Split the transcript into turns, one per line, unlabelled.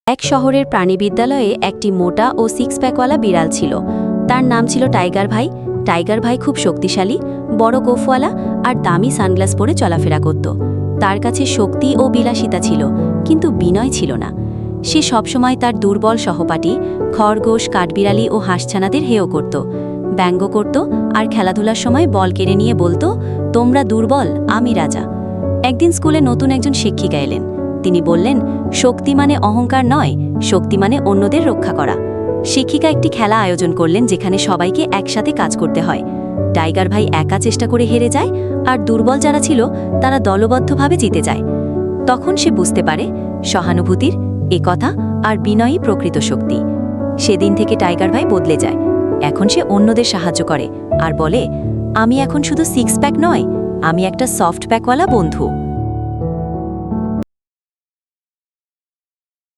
এক শহরের প্রাণীবিদ্যালয়ে একটি মোটা ও সিক্স প্যাকওয়ালা বিড়াল ছিল। তার নাম ছিল টাইগার ভাই। টাইগার ভাই খুব শক্তিশালী, বড় গোফওয়ালা আর দামি সানগ্লাস পরে চলাফেরা করত। তার কাছে শক্তি ও বিলাসিতা ছিল, কিন্তু বিনয় ছিল না। সে সবসময় তার দুর্বল সহপাঠী খরগোশ, কাঠবিড়ালি ও হাঁসছানাদের হেয় করত, ব্যঙ্গ করত আর খেলাধুলার সময় বল কেড়ে নিয়ে বলতো, তোমরা দুর্বল, আমি রাজা। একদিন স্কুলে নতুন একজন শিক্ষিকা এলেন। তিনি বললেন, শক্তি মানে অহংকার নয়, শক্তি মানে অন্যদের রক্ষা করা। শিক্ষিকা একটি খেলা আয়োজন করলেন যেখানে সবাইকে একসাথে কাজ করতে হয়। টাইগার ভাই একা চেষ্টা করে হেরে যায়, আর দুর্বল যারা ছিল তারা দলবদ্ধভাবে জিতে যায়। তখন সে বুঝতে পারে সহানুভূতির, একতা আর বিনয়ী প্রকৃত শক্তি। সেদিন থেকে টাইগার ভাই বদলে যায়। এখন সে অন্যদের সাহায্য করে আর বলে, আমি এখন শুধু সিক্স প্যাক নয়, আমি একটা সফট প্যাকওয়ালা বন্ধু।